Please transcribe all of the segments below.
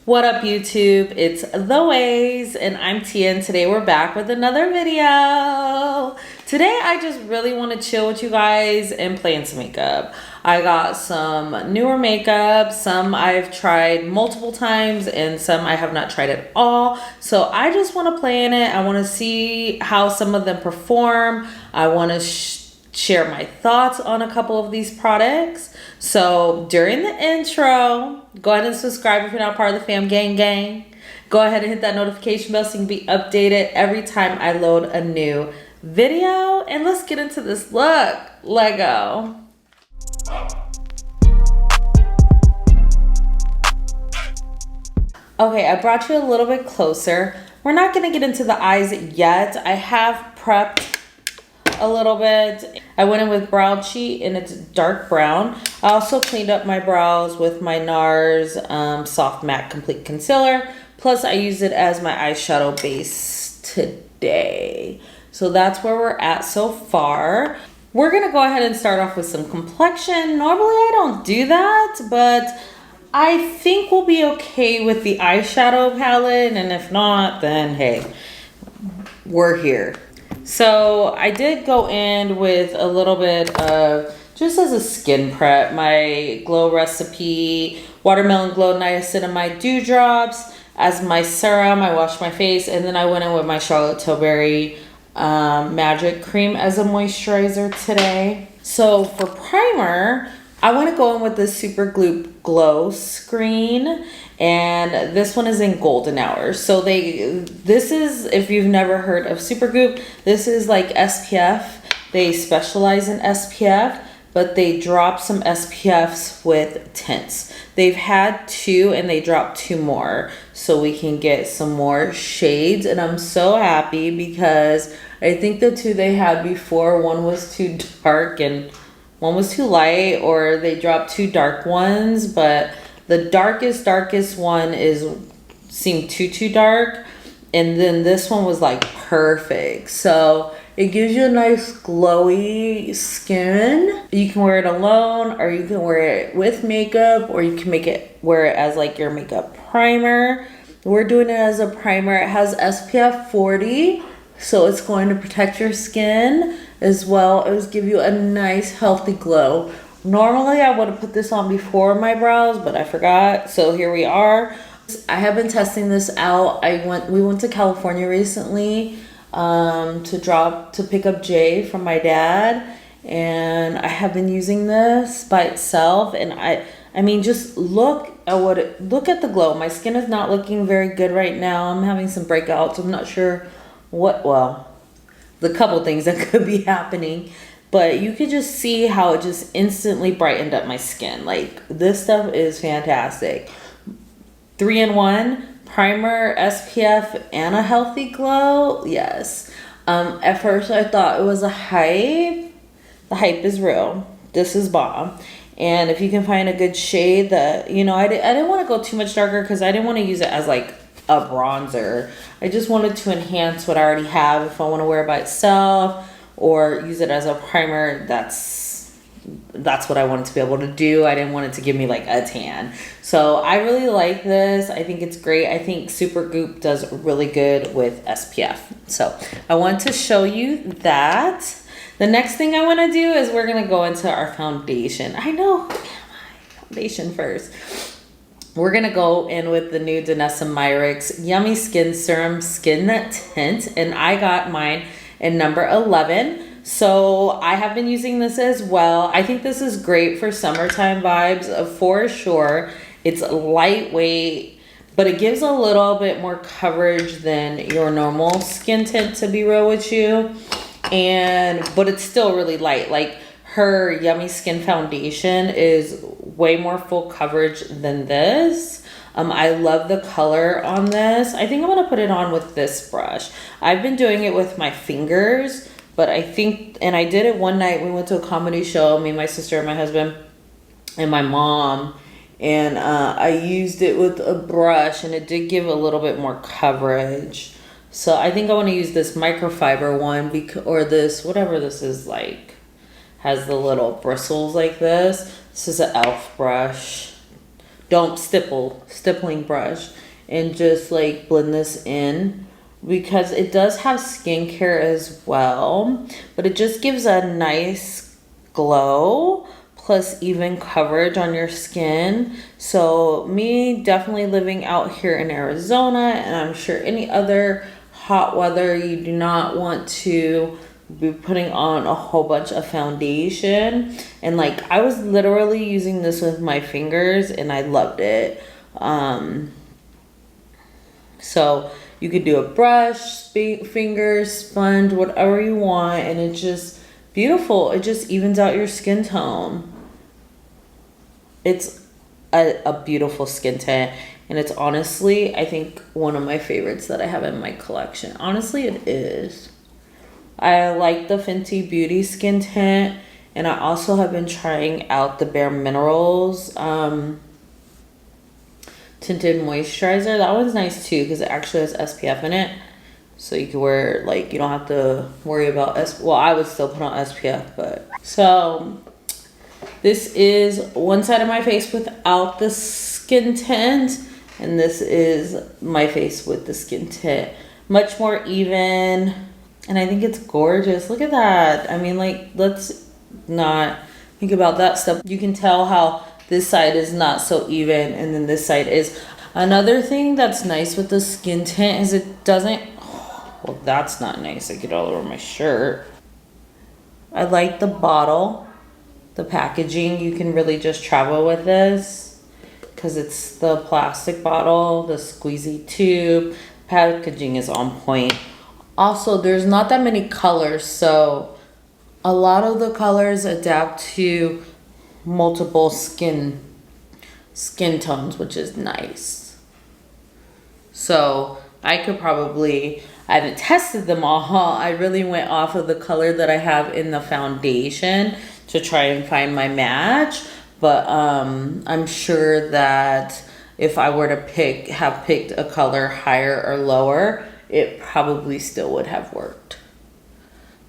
What up, YouTube? It's The Ways, and I'm Tia, and today we're back with another video. Today, I just really want to chill with you guys and play in some makeup. I got some newer makeup, some I've tried multiple times, and some I have not tried at all. So I just want to play in it. I want to see how some of them perform. I want to share my thoughts on a couple of these products. So during the intro, go ahead and subscribe if you're not part of the fam gang. Go ahead and hit that notification bell so you can be updated every time I load a new video. And let's get into this look. Lego. Okay, I brought you a little bit closer. We're not gonna get into the eyes yet. I have prepped a little bit. I went in with Brow Cheat and it's dark brown. I also cleaned up my brows with my NARS Soft Matte Complete Concealer. Plus I used it as my eyeshadow base today. So that's where we're at so far. We're gonna go ahead and start off with some complexion. Normally I don't do that, but I think we'll be okay with the eyeshadow palette. And if not, then hey, we're here. So I did go in with a little bit of, just as a skin prep, my Glow Recipe Watermelon Glow Niacinamide Dewdrops. As my serum, I washed my face, and then I went in with my Charlotte Tilbury Magic Cream as a moisturizer today. So for primer, I want to go in with the Super Glow Screen, and this one is in Golden Hours. So this is, if you've never heard of Supergoop, this is like SPF. They specialize in SPF, but they drop some SPFs with tints. They've had 2 and they dropped 2 more so we can get some more shades, and I'm so happy because I think the 2 they had before, one was too dark and one was too light, or they dropped 2 dark ones, but the darkest one seemed too dark, and then this one was like perfect. So it gives you a nice glowy skin. You can wear it alone, or you can wear it with makeup, or you can wear it as like your makeup primer. We're doing it as a primer. It has SPF 40, so it's going to protect your skin as well as give you a nice healthy glow. Normally I would have put this on before my brows, but I forgot, so here we are. I have been testing this out. We went to California recently to pick up Jay from my dad, and I have been using this by itself, and I mean, just look at the glow. My skin is not looking very good right now. I'm having some breakouts. I'm not sure the couple things that could be happening, but you could just see how it just instantly brightened up my skin. Like, this stuff is fantastic. 3-in-1, primer, SPF, and a healthy glow. Yes. At first I thought it was a hype. The hype is real. This is bomb. And if you can find a good shade that, you know, I didn't want to go too much darker because I didn't want to use it as like a bronzer. I just wanted to enhance what I already have. If I want to wear it by itself or use it as a primer, that's what I wanted to be able to do. I didn't want it to give me like a tan. So I really like this. I think it's great. I think Supergoop does really good with SPF. So I want to show you that. The next thing I want to do is we're going to go into our foundation. I know, foundation first. We're going to go in with the new Danessa Myricks Yummy Skin Serum Skin Tint, and I got mine in number 11. So I have been using this as well. I think this is great for summertime vibes for sure. It's lightweight, but it gives a little bit more coverage than your normal skin tint, to be real with you. But it's still really light. Like, her Yummy Skin Foundation is way more full coverage than this. I love the color on this. I think I'm going to put it on with this brush. I've been doing it with my fingers, but I think, and I did it one night. We went to a comedy show, me, my sister, and my husband, and my mom, and I used it with a brush, and it did give a little bit more coverage. So I think I want to use this microfiber one, or this, whatever this is, like, has the little bristles like this. This is an e.l.f. brush. don't stippling brush, and just like blend this in, because it does have skincare as well, but it just gives a nice glow plus even coverage on your skin. So me definitely living out here in Arizona, and I'm sure any other hot weather, you do not want to be putting on a whole bunch of foundation. And like I was literally using this with my fingers and I loved it. So you could do a brush, fingers, sponge, whatever you want, and it's just beautiful. It just evens out your skin tone. It's a beautiful skin tint, and it's honestly, I think, one of my favorites that I have in my collection. Honestly, it is. I like the Fenty Beauty skin tint, and I also have been trying out the Bare Minerals tinted moisturizer. That one's nice too because it actually has SPF in it, so you can wear, like, you don't have to worry about well, I would still put on SPF, but so this is one side of my face without the skin tint, and this is my face with the skin tint. Much more even, and I think it's gorgeous. Look at that. I mean, like, let's not think about that stuff. You can tell how this side is not so even, and then this side is. Another thing that's nice with the skin tint is it doesn't, well, that's not nice. I get all over my shirt. I like the bottle, the packaging. You can really just travel with this because it's the plastic bottle, the squeezy tube. Packaging is on point. Also, there's not that many colors, so a lot of the colors adapt to multiple skin tones, which is nice. So I could probably, I haven't tested them all. I really went off of the color that I have in the foundation to try and find my match. But I'm sure that if I were to have picked a color higher or lower, it probably still would have worked.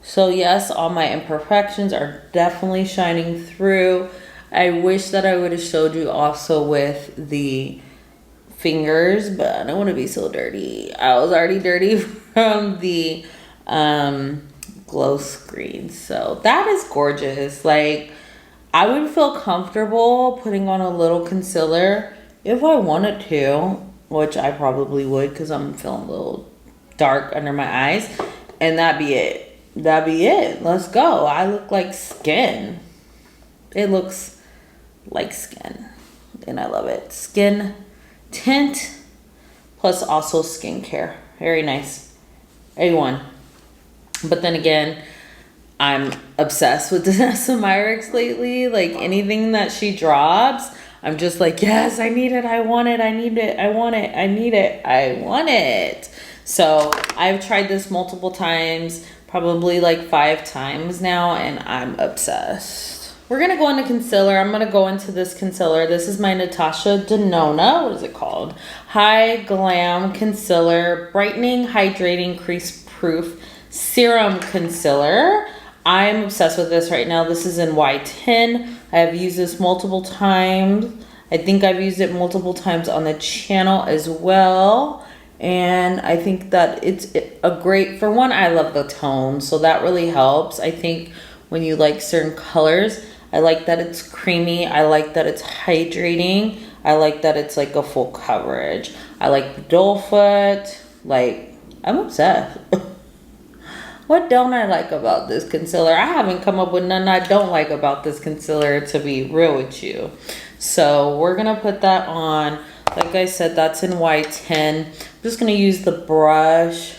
So yes, all my imperfections are definitely shining through. I wish that I would have showed you also with the fingers, but I don't want to be so dirty. I was already dirty from the glow screen. So that is gorgeous. Like, I would feel comfortable putting on a little concealer if I wanted to, which I probably would because I'm feeling a little dark under my eyes, and that'd be it. That'd be it. Let's go. I look like skin. It looks like skin, and I love it. Skin tint plus also skincare. Very nice. A1. But then again, I'm obsessed with Vanessa Myricks lately. Like, anything that she drops, I'm just like, yes, I need it. I want it. I need it. I want it. I need it. I want it. So I've tried this multiple times, probably like 5 times now, and I'm obsessed. We're going to go into concealer. I'm going to go into this concealer. This is my Natasha Denona. What is it called? High Glam Concealer Brightening, Hydrating, Crease Proof Serum Concealer. I'm obsessed with this right now. This is in Y10. I have used this multiple times. I think I've used it multiple times on the channel as well. And I think that it's a great, for one, I love the tone. So that really helps. I think when you like certain colors, I like that it's creamy. I like that it's hydrating. I like that it's like a full coverage. I like the doe foot. Like, I'm obsessed. What don't I like about this concealer? I haven't come up with none I don't like about this concealer, to be real with you. So we're going to put that on. Like I said, that's in Y10. I'm just going to use the brush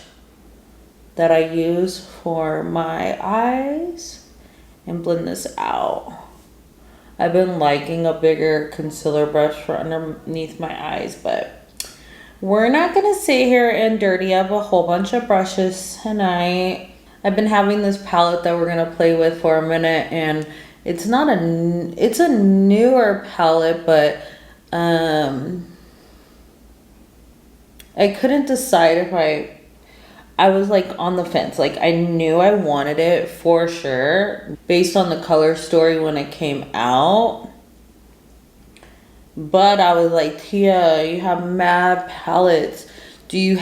that I use for my eyes and blend this out. I've been liking a bigger concealer brush for underneath my eyes, but we're not going to sit here and dirty up a whole bunch of brushes tonight. I've been having this palette that we're going to play with for a minute, and it's a newer palette, but I couldn't decide if I was like on the fence. Like, I knew I wanted it for sure based on the color story when it came out, But I was like, Tia, you have mad palettes. I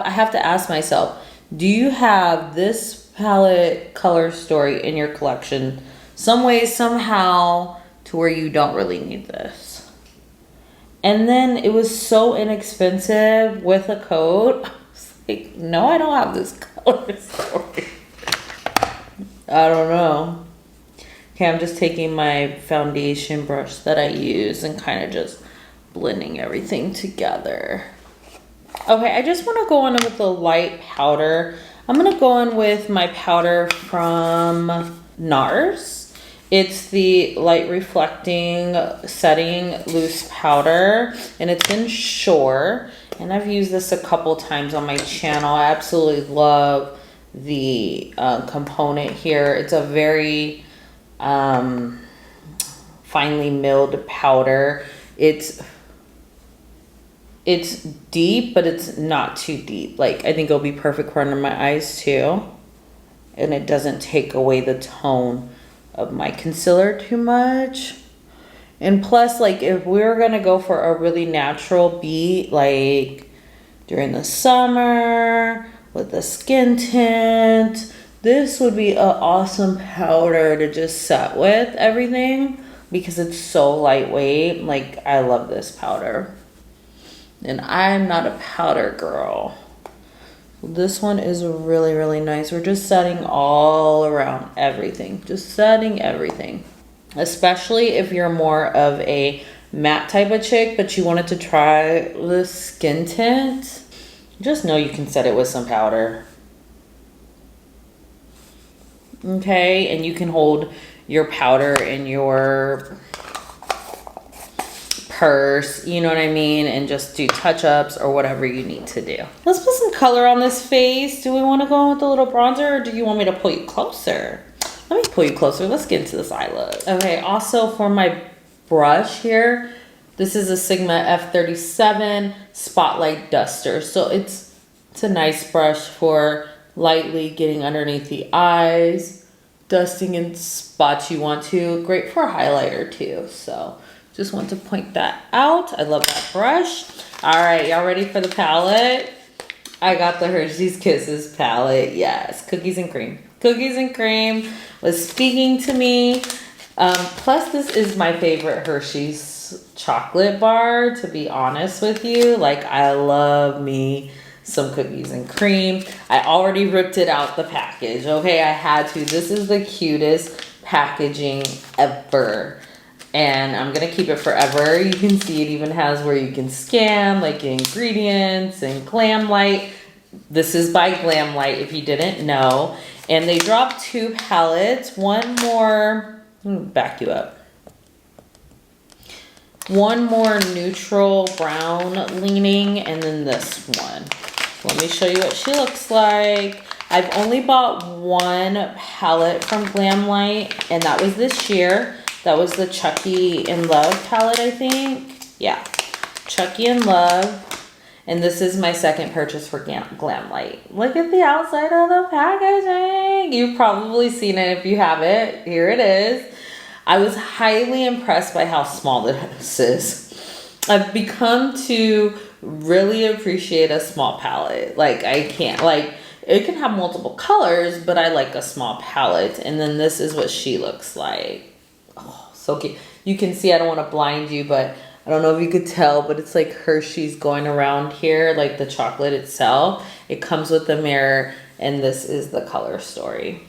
have to ask myself, do you have this palette color story in your collection? Some way, somehow, to where you don't really need this. And then it was so inexpensive with a code. I was like, no, I don't have this color story. I don't know. Okay, I'm just taking my foundation brush that I use and kind of just blending everything together. Okay, I just want to go in with a light powder. I'm going to go in with my powder from NARS. It's the Light Reflecting Setting Loose Powder, and it's in Shore. And I've used this a couple times on my channel. I absolutely love the component here. It's a very finely milled powder. It's deep, but it's not too deep. Like, I think it'll be perfect for under my eyes too. And it doesn't take away the tone of my concealer too much. And plus, like, if we're gonna go for a really natural beat, like during the summer with the skin tint, this would be an awesome powder to just set with everything because it's so lightweight. Like, I love this powder. And I'm not a powder girl. This one is really, really nice. We're just setting all around everything. Just setting everything. Especially if you're more of a matte type of chick, but you wanted to try the skin tint, just know you can set it with some powder. Okay, and you can hold your powder in your purse, you know what I mean, and just do touch-ups or whatever you need to do. Let's put some color on this face. Do we want to go in with a little bronzer, or do you want me to pull you closer? Let me pull you closer. Let's get into this eye look. Okay, also for my brush here, this is a Sigma F37 Spotlight Duster. So it's a nice brush for lightly getting underneath the eyes, dusting in spots you want to. Great for a highlighter too. So just want to point that out. I love that brush. All right, y'all ready for the palette? I got the Hershey's Kisses palette. Yes, cookies and cream. Cookies and cream was speaking to me. Plus, this is my favorite Hershey's chocolate bar, to be honest with you. Like, I love me some cookies and cream. I already ripped it out the package. Okay, I had to. This is the cutest packaging ever. And I'm gonna keep it forever. You can see it even has where you can scan like ingredients and Glam Light. This is by Glam Light if you didn't know. And they dropped 2 palettes. One more, let me back you up. One more neutral brown leaning, and then this one. Let me show you what she looks like. I've only bought 1 palette from Glam Light, and that was this year. That was the Chucky in Love palette, I think. Yeah, Chucky in Love. And this is my second purchase for Glam Light. Look at the outside of the packaging. You've probably seen it if you haven't. Here it is. I was highly impressed by how small this is. I've become to really appreciate a small palette. Like, I can't, like, it can have multiple colors, but I like a small palette. And then this is what she looks like. Oh, so cute. You can see, I don't want to blind you, but I don't know if you could tell, but it's like Hershey's going around here, like the chocolate itself. It comes with the mirror, and this is the color story.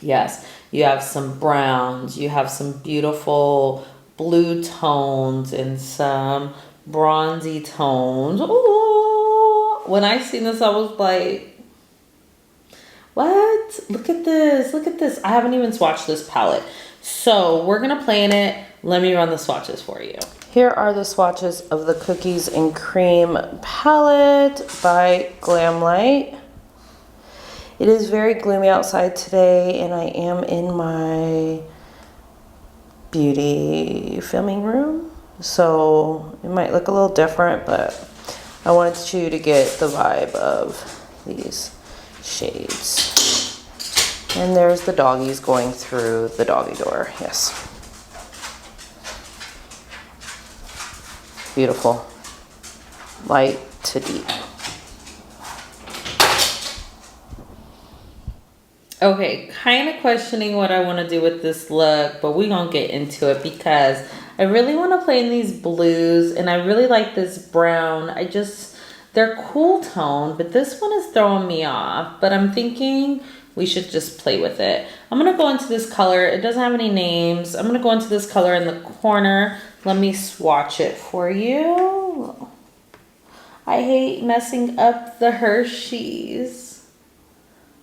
Yes, you have some browns, you have some beautiful blue tones and some bronzy tones. Ooh, when I seen this, I was like, what? Look at this, look at this. I haven't even swatched this palette. So we're gonna play in it. Let me run the swatches for you. Here are the swatches of the Cookies and Cream palette by Glam Light. It is very gloomy outside today, and I am in my beauty filming room. So it might look a little different, but I wanted you to get the vibe of these shades. And there's the doggies going through the doggy door, yes. beautiful. Light to deep. Okay, kind of questioning what I want to do with this look, but we're going to get into it because I really want to play in these blues and I really like this brown. They're cool tone, but this one is throwing me off, but I'm thinking we should just play with it. I'm going to go into this color. It doesn't have any names. I'm going to go into this color in the corner. Let me swatch it for you. I hate messing up the Hershey's.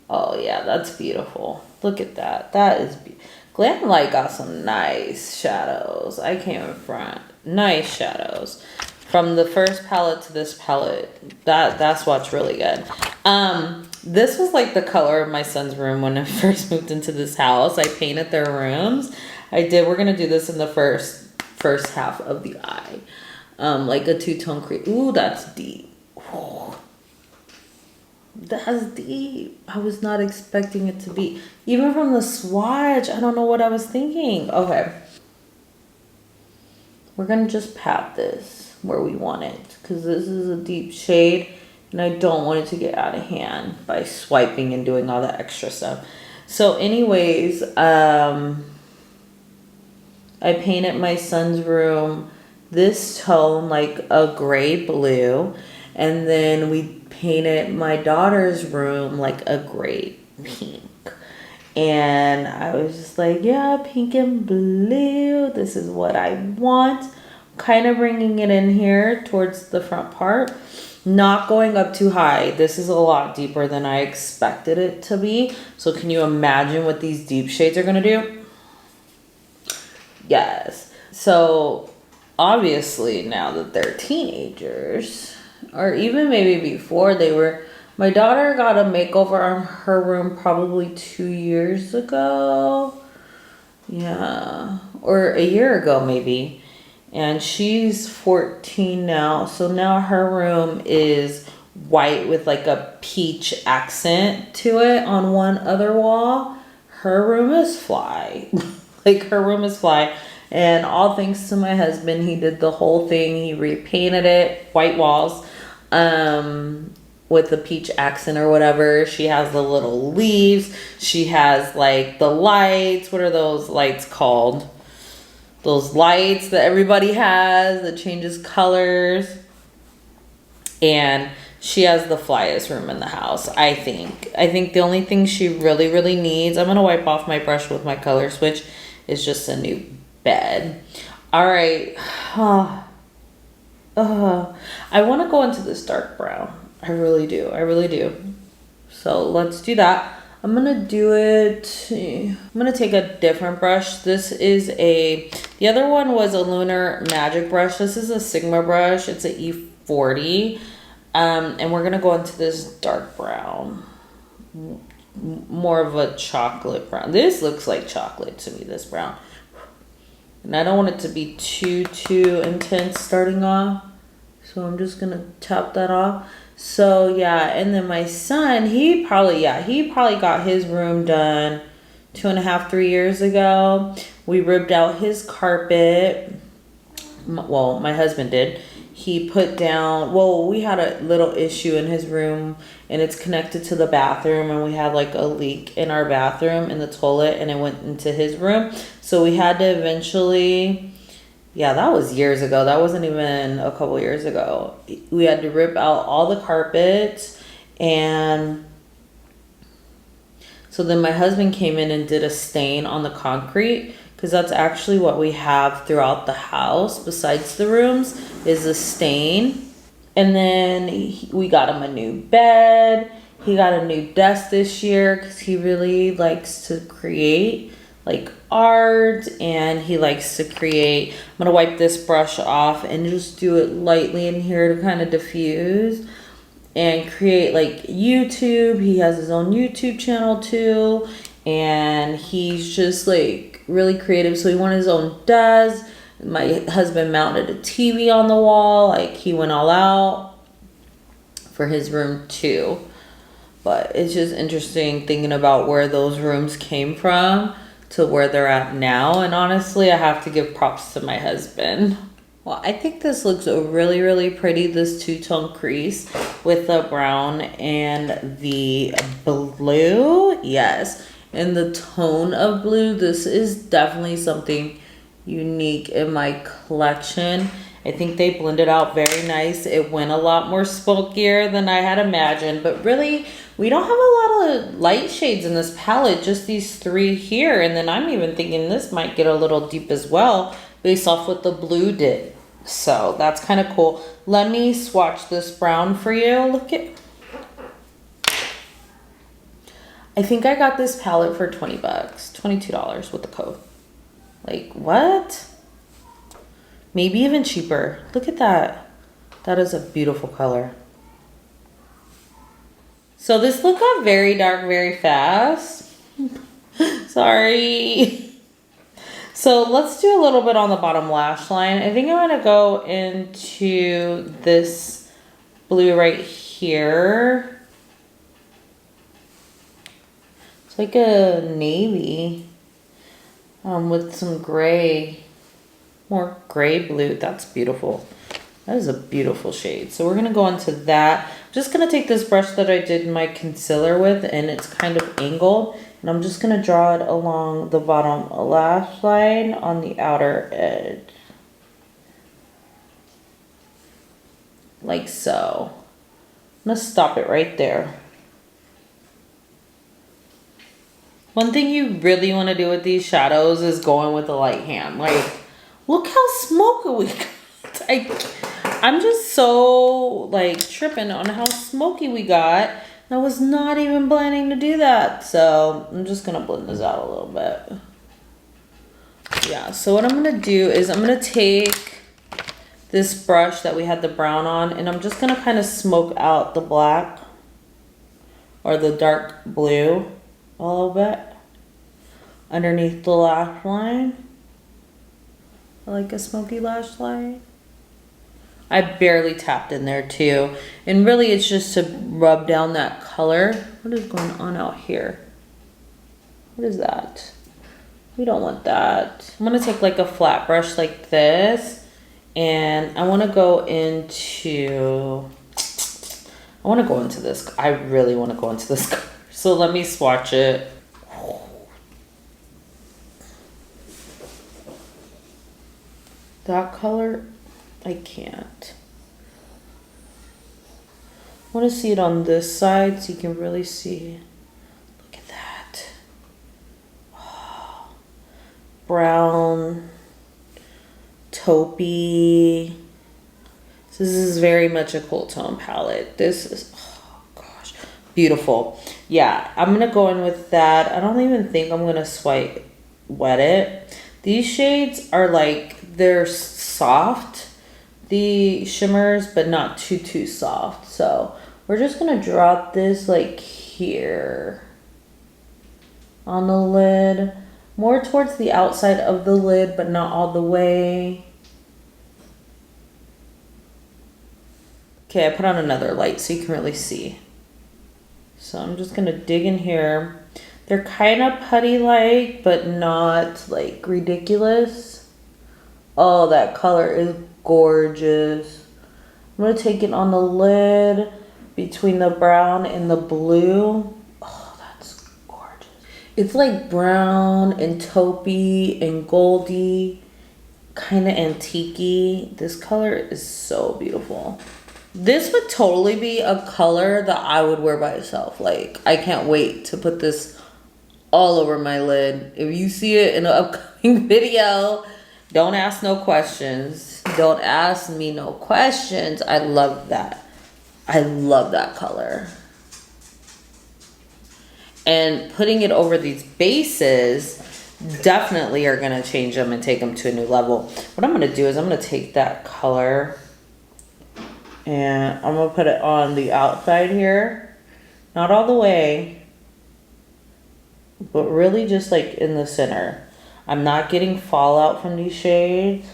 Oh yeah, that's beautiful. Look at that. That is beautiful. Glam Light got some nice shadows. I came in front. Nice shadows. From the first palette to this palette, that's what's really good. This was like the color of my son's room when I first moved into this house. I painted their rooms. We're gonna do this in the first half of the eye. Like a two-tone cream. Ooh, that's deep. Ooh. That's deep. I was not expecting it to be. Even from the swatch, I don't know what I was thinking. Okay. We're gonna just pat this where we want it because this is a deep shade and I don't want it to get out of hand by swiping and doing all that extra stuff. So anyways, I painted my son's room this tone, like a gray blue, and then we painted my daughter's room like a gray pink. And I was just like, yeah, pink and blue, this is what I want. Kind of bringing it in here towards the front part, not going up too high. This is a lot deeper than I expected it to be. So can you imagine what these deep shades are gonna do? Yes. So obviously now that they're teenagers, or even maybe before they were, my daughter got a makeover on her room probably 2 years ago. Yeah, or a year ago maybe. And she's 14 now. So now her room is white with like a peach accent to it on one other wall. Her room is fly. Like her room is fly. And all thanks to my husband, he did the whole thing. He repainted it, white walls, with the peach accent or whatever. She has the little leaves. She has like the lights. What are those lights called? Those lights that everybody has that changes colors. And she has the flyest room in the house, I think. I think the only thing she really, really needs, I'm going to wipe off my brush with my color switch, is just a new bed. All right. I want to go into this dark brown. I really do. I really do. So let's do that. I'm going to do it. I'm going to take a different brush. The other one was a Lunar Magic brush. This is a Sigma brush. It's an E40. And we're going to go into this dark brown. More of a chocolate brown. This looks like chocolate to me, this brown. And I don't want it to be too intense starting off. So I'm just going to tap that off. So yeah, and then my son, he probably got his room done 2.5, 3 years ago. We ripped out his carpet. Well, my husband did. He put down, we had a little issue in his room and it's connected to the bathroom, and we had like a leak in our bathroom in the toilet and it went into his room. So we had to eventually, yeah, that was years ago. That wasn't even a couple years ago. We had to rip out all the carpets, and so then my husband came in and did a stain on the concrete, because that's actually what we have throughout the house besides the rooms is a stain. And then we got him a new bed. He got a new desk this year because he really likes to create like art, and he likes to create. I'm gonna wipe this brush off and just do it lightly in here to kind of diffuse and create like YouTube. He has his own YouTube channel too, and he's just like really creative. So he wanted his own desk. My husband mounted a TV on the wall. Like he went all out for his room too. But it's just interesting thinking about where those rooms came from to where they're at now. And honestly, I have to give props to my husband. Well, I think this looks really, really pretty, this two-tone crease with the brown and the blue. Yes, and the tone of blue. This is definitely something unique in my collection. I think they blended out very nice. It went a lot more smokier than I had imagined, but really, we don't have a lot of light shades in this palette, just these three here. And then I'm even thinking this might get a little deep as well based off what the blue did. So that's kind of cool. Let me swatch this brown for you. Look at, I think I got this palette for 20 bucks, $22 with the code. Like what? Maybe even cheaper. Look at that. That is a beautiful color. So this look got very dark very fast. Sorry. So let's do a little bit on the bottom lash line. I think I'm gonna go into this blue right here. It's like a navy with some gray, more gray blue. That's beautiful. That is a beautiful shade. So we're gonna go into that. I'm just gonna take this brush that I did my concealer with, and it's kind of angled. And I'm just gonna draw it along the bottom lash line on the outer edge. Like so. I'm gonna stop it right there. One thing you really wanna do with these shadows is go in with a light hand. Like, look how smoky we got. I'm just so like tripping on how smoky we got. I was not even planning to do that. So I'm just gonna blend this out a little bit. Yeah, so what I'm gonna do is I'm gonna take this brush that we had the brown on, and I'm just gonna kind of smoke out the black or the dark blue a little bit underneath the lash line. I like a smoky lash line. I barely tapped in there too. And really it's just to rub down that color. What is going on out here? What is that? We don't want that. I'm gonna take like a flat brush like this, and I wanna go into, this. I really wanna go into this color. So let me swatch it. That color, I can't. I want to see it on this side so you can really see. Look at that. Oh, brown, taupey. So this is very much a cool tone palette. This is, oh gosh, beautiful. Yeah, I'm going to go in with that. I don't even think I'm going to swipe wet it. These shades are like, they're soft, the shimmers, but not too soft. So we're just gonna drop this like here on the lid, more towards the outside of the lid, but not all the way. Okay, I put on another light so you can really see. So I'm just gonna dig in here. They're kind of putty-like, but not like ridiculous. Oh, that color is gorgeous. I'm gonna take it on the lid between the brown and the blue. Oh, that's gorgeous. It's like brown and taupey and goldy, kind of antique-y. This color is so beautiful. This would totally be a color that I would wear by itself. Like, I can't wait to put this all over my lid. If you see it in an upcoming video, don't ask no questions. Don't ask me no questions. I love that. I love that color. And putting it over these bases definitely are gonna change them and take them to a new level. What I'm gonna do is I'm gonna take that color and I'm gonna put it on the outside here. Not all the way, but really just like in the center. I'm not getting fallout from these shades.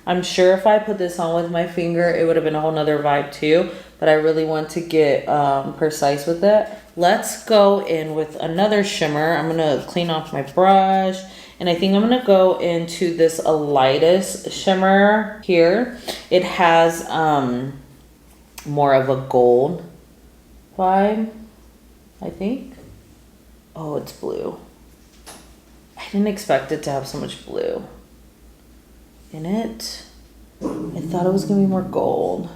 I'm sure if I put this on with my finger, it would have been a whole nother vibe too, but I really want to get precise with it. Let's go in with another shimmer. I'm gonna clean off my brush And I think I'm gonna go into this lightest shimmer here. It has more of a gold vibe, I think. Oh, it's blue. I didn't expect it to have so much blue in it. I thought it was gonna be more gold.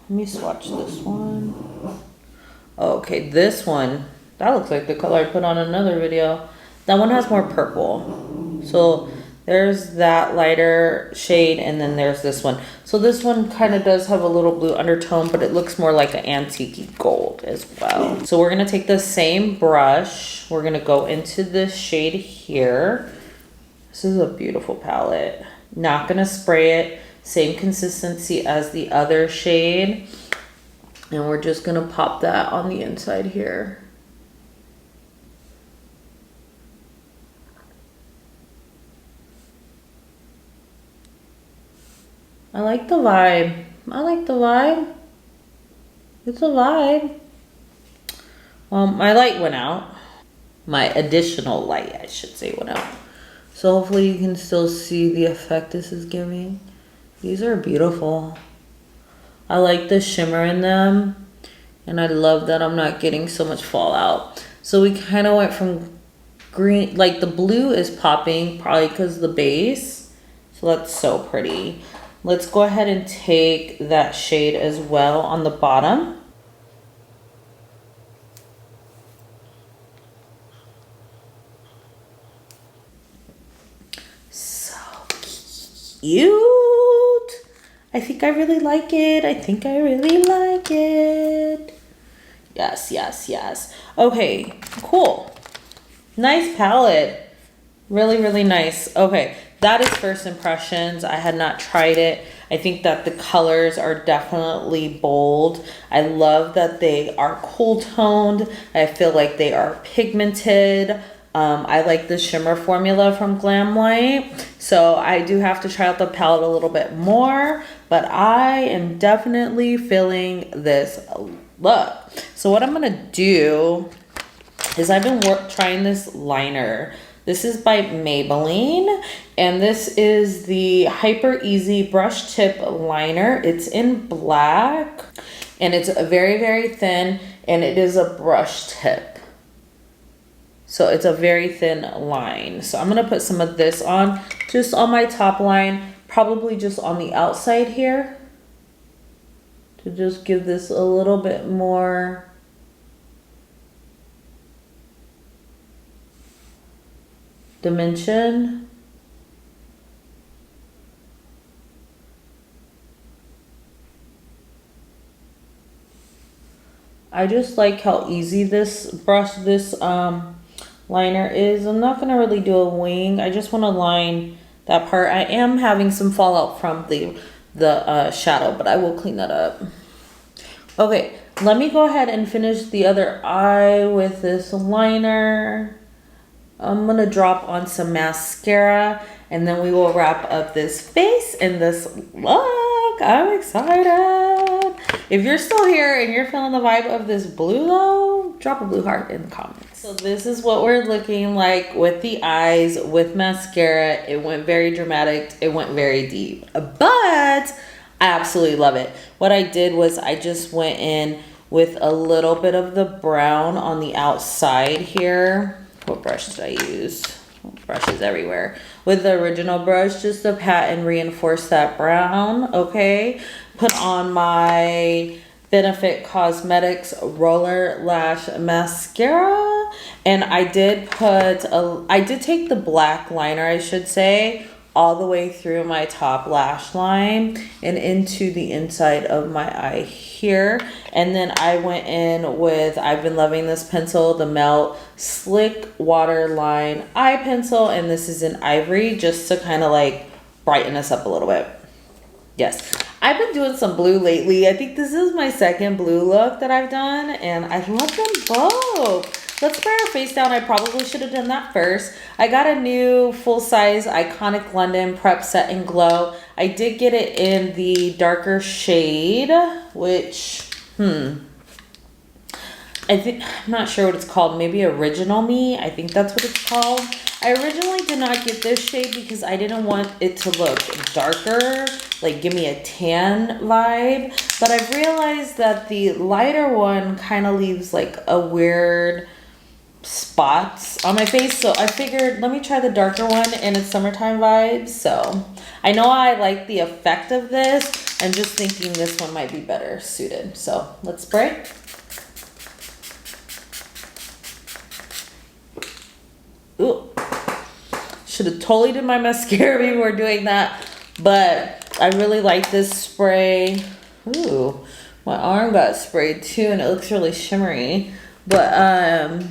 Let me swatch this one. Okay, this one, that looks like the color I put on another video. That one has more purple. So there's that lighter shade, and then there's this one. So this one kind of does have a little blue undertone, but it looks more like an antique gold as well. So we're gonna take the same brush. We're gonna go into this shade here. This is a beautiful palette. Not gonna spray it. Same consistency as the other shade. And we're just gonna pop that on the inside here. I like the vibe. I like the vibe. It's a vibe. My light went out. My additional light, I should say, went out. So hopefully you can still see the effect this is giving. These are beautiful. I like the shimmer in them. And I love that I'm not getting so much fallout. So we kind of went from green, like the blue is popping probably because of the base. So that's so pretty. Let's go ahead and take that shade as well on the bottom. So cute. I think I really like it. I think I really like it. Yes, yes, yes. Okay, cool. Nice palette. Really, really nice. Okay, that is first impressions. I had not tried it. I think that the colors are definitely bold. I love that they are cool toned. I feel like they are pigmented. I like the shimmer formula from Glam Light. So I do have to try out the palette a little bit more, but I am definitely feeling this look. So what I'm gonna do is I've been trying this liner. This is by Maybelline, and this is the Hyper Easy Brush Tip Liner. It's in black, and it's very, very thin, and it is a brush tip. So it's a very thin line. So I'm gonna put some of this on, just on my top line, probably just on the outside here, to just give this a little bit more dimension. I just like how easy this liner is. I'm not gonna really do a wing. I just want to line that part. I am having some fallout from the shadow, but I will clean that up. Okay, let me go ahead and finish the other eye with this liner. I'm gonna drop on some mascara, and then we will wrap up this face and this look. I'm excited. If you're still here and you're feeling the vibe of this blue though, drop a blue heart in the comments. So this is what we're looking like with the eyes, with mascara. It went very dramatic. It went very deep, but I absolutely love it. What I did was I just went in with a little bit of the brown on the outside here. What brush did I use? Brushes everywhere. With the original brush, just to pat and reinforce that brown, okay? Put on my Benefit Cosmetics Roller Lash Mascara. And I did take the black liner, I should say, all the way through my top lash line and into the inside of my eye here. And then I went in with, I've been loving this pencil, the Melt Slick Waterline Eye Pencil. And this is in Ivory, just to kind of like brighten us up a little bit. Yes, I've been doing some blue lately. I think this is my second blue look that I've done, and I love them both. Let's spray our face down. I probably should have done that first. I got a new full-size Iconic London Prep Set and Glow. I did get it in the darker shade, which, it I think, I'm not sure what it's called. Maybe Original Me. I think that's what it's called. I originally did not get this shade because I didn't want it to look darker, like give me a tan vibe. But I've realized that the lighter one kind of leaves like a weird spots on my face. So I figured, let me try the darker one and it's summertime vibes. So I know I like the effect of this. I'm just thinking this one might be better suited. So let's spray. Ooh. Should have totally did my mascara before doing that, but I really like this spray. Ooh, my arm got sprayed too and it looks really shimmery. But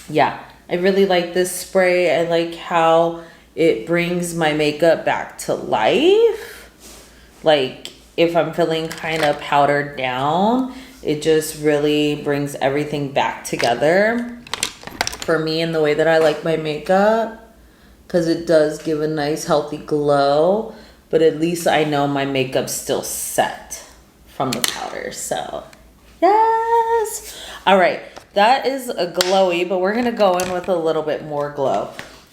yeah, I really like this spray. I like how it brings my makeup back to life. Like if I'm feeling kind of powdered down, it just really brings everything back together for me in the way that I like my makeup. Because it does give a nice healthy glow, but at least I know my makeup's still set from the powder. So yes. All right, that is a glowy, but we're gonna go in with a little bit more glow.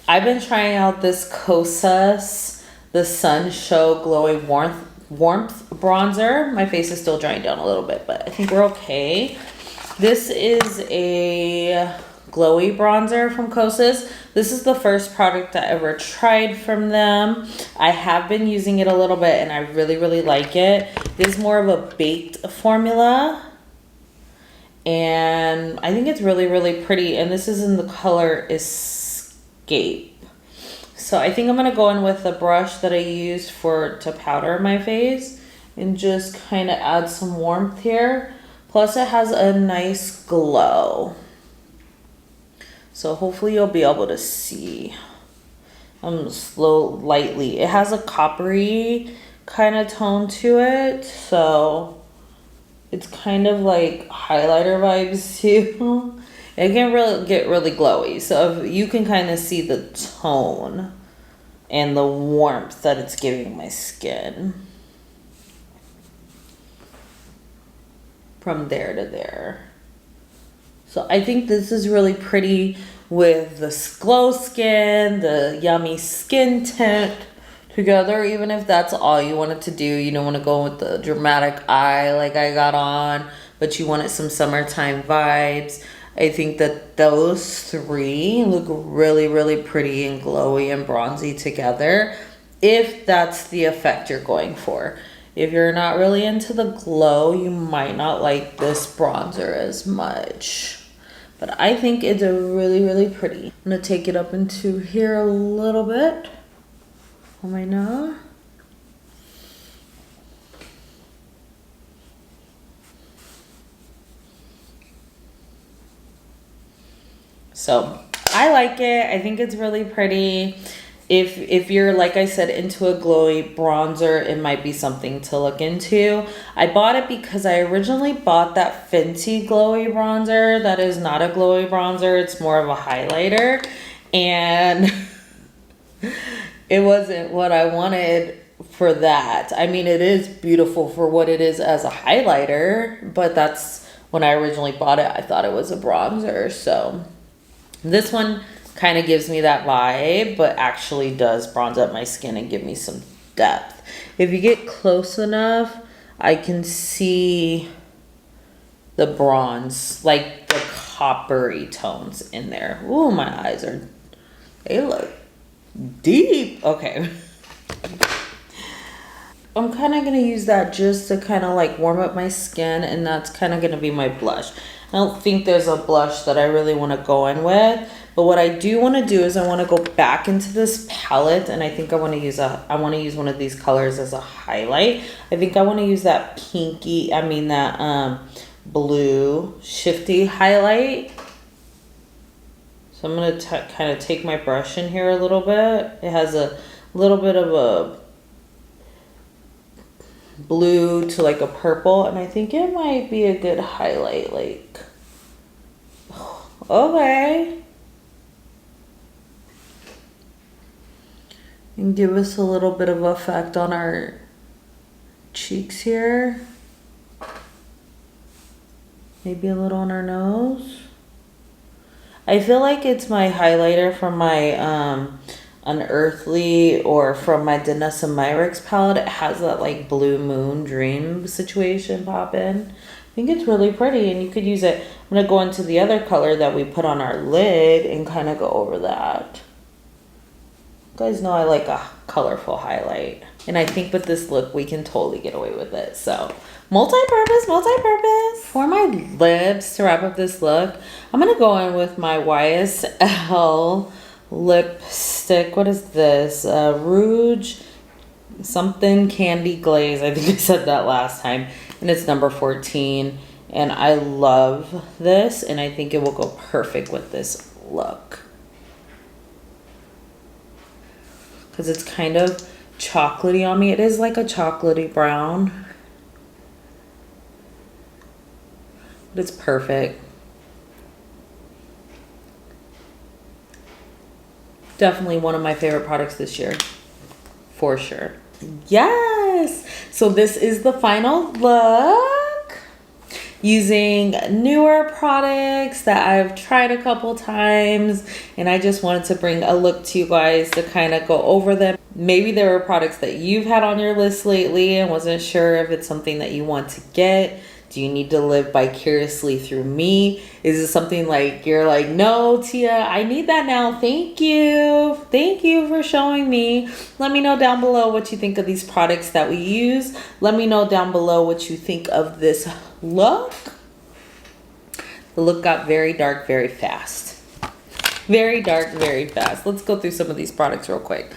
I've been trying out this Kosas the Sun Show Glowy Warmth bronzer. My face is still drying down a little bit, but I think we're okay. This is a glowy bronzer from Kosas. This is the first product I ever tried from them. I have been using it a little bit and I really, really like it. It is more of a baked formula. And I think it's really, really pretty. And this is in the color Escape. So I think I'm going to go in with the brush that I used to powder my face and just kind of add some warmth here. Plus it has a nice glow. So hopefully you'll be able to see. Lightly. It has a coppery kind of tone to it. So it's kind of like highlighter vibes too. It can really get really glowy. So if you can kind of see the tone and the warmth that it's giving my skin. From there to there. So I think this is really pretty with the glow skin, the yummy skin tint together, even if that's all you wanted to do. You don't want to go with the dramatic eye like I got on, but you wanted some summertime vibes. I think that those three look really, really pretty and glowy and bronzy together, if that's the effect you're going for. If you're not really into the glow, you might not like this bronzer as much. But I think it's a really, really pretty. I'm gonna take it up into here a little bit on my nose. So I like it. I think it's really pretty. If you're, like I said, into a glowy bronzer, it might be something to look into. I bought it because I originally bought that Fenty glowy bronzer. That is not a glowy bronzer. It's more of a highlighter. And it wasn't what I wanted for that. I mean, it is beautiful for what it is as a highlighter, but that's when I originally bought it. I thought it was a bronzer. So this one kind of gives me that vibe, but actually does bronze up my skin and give me some depth. If you get close enough, I can see the bronze, like the coppery tones in there. Ooh, my eyes they look deep. Okay. I'm kind of going to use that just to kind of like warm up my skin, and that's kind of going to be my blush. I don't think there's a blush that I really want to go in with, but what I do want to do is I want to go back into this palette, and I think I want to use one of these colors as a highlight. I think I want to use that that blue shifty highlight. So I'm going to kind of take my brush in here a little bit. It has a little bit of a blue to like a purple, and I think it might be a good highlight. Like, okay, and give us a little bit of effect on our cheeks here. Maybe a little on our nose. I feel like it's my highlighter from my Unearthly or from my Danessa Myricks palette. It has that like blue moon dream situation pop in. I think it's really pretty and you could use it. I'm going to go into the other color that we put on our lid and kind of go over that. You guys know I like a colorful highlight. And I think with this look, we can totally get away with it. So multi-purpose, multi-purpose. For my lips, to wrap up this look, I'm going to go in with my YSL lipstick. What is this? Rouge something candy glaze. I think I said that last time. And it's number 14. And I love this. And I think it will go perfect with this look. Because it's kind of chocolatey on me. It is like a chocolatey brown. But it's perfect. Definitely one of my favorite products this year. For sure. Yes! So this is the final look. Using newer products that I've tried a couple times. And I just wanted to bring a look to you guys to kind of go over them. Maybe there were products that you've had on your list lately and wasn't sure if it's something that you want to get. Do you need to live vicariously through me? Is it something like you're like, no, Tia, I need that now. Thank you. Thank you for showing me. Let me know down below what you think of these products that we use. Let me know down below what you think of this look. The look got very dark very fast. Very dark, very fast. Let's go through some of these products real quick.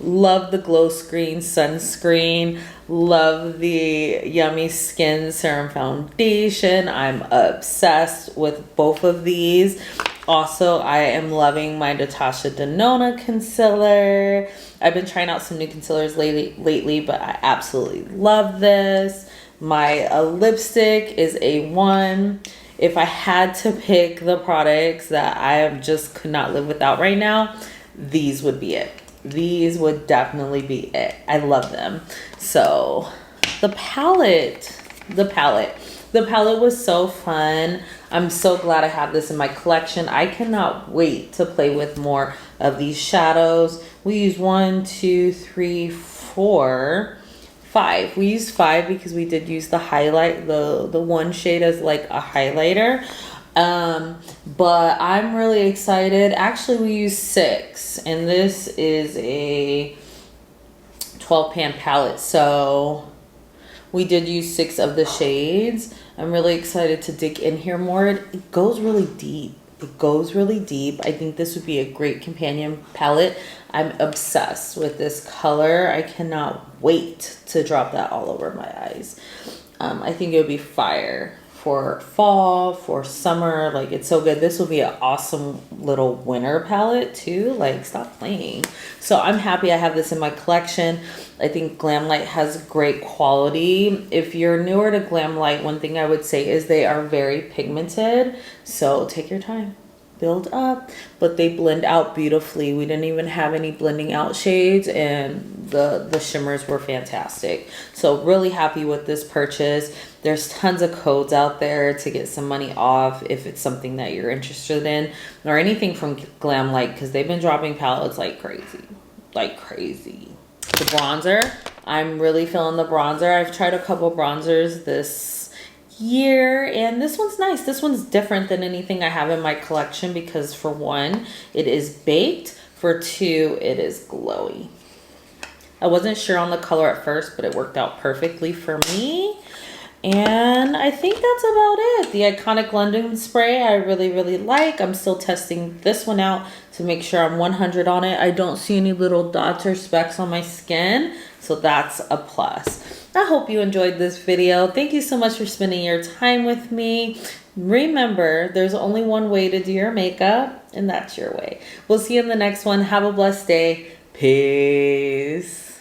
Love the Glow Screen Sunscreen. Love the Yummy Skin Serum Foundation. I'm obsessed with both of these. Also, I am loving my Natasha Denona concealer. I've been trying out some new concealers lately, but I absolutely love this. My lipstick is A1. If I had to pick the products that I just could not live without right now, these would be it. These would definitely be it. I love them. So the palette was so fun. I'm so glad I have this in my collection. I cannot wait to play with more of these shadows. We use 1, 2, 3, 4, 5. We used 5 because we did use the highlight, the one shade as like a highlighter. But I'm really excited. Actually, we used 6, and this is a 12 pan palette. So we did use 6 of the shades. I'm really excited to dig in here more. It goes really deep. It goes really deep. I think this would be a great companion palette. I'm obsessed with this color. I cannot wait to drop that all over my eyes. I think it would be fire for fall, for summer. Like, it's so good. This will be an awesome little winter palette too. Like, stop playing. So I'm happy I have this in my collection. I think Glamlight has great quality. If you're newer to Glamlight, one thing I would say is they are very pigmented. So take your time. Build up, but they blend out beautifully. We didn't even have any blending out shades, and the shimmers were fantastic. So really happy with this purchase. There's tons of codes out there to get some money off if it's something that you're interested in, or anything from Glamlight, because they've been dropping palettes like crazy, like crazy. The bronzer, I'm really feeling the bronzer. I've tried a couple bronzers this year, and this one's nice. This one's different than anything I have in my collection because, for one, it is baked. For two, it is glowy. I wasn't sure on the color at first, but it worked out perfectly for me. And I think that's about it. The Iconic London spray I really like. I'm still testing this one out to make sure I'm 100 on it. I don't see any little dots or specks on my skin, so that's a plus. I hope you enjoyed this video. Thank you so much for spending your time with me. Remember, there's only one way to do your makeup, and that's your way. We'll see you in the next one. Have a blessed day. Peace.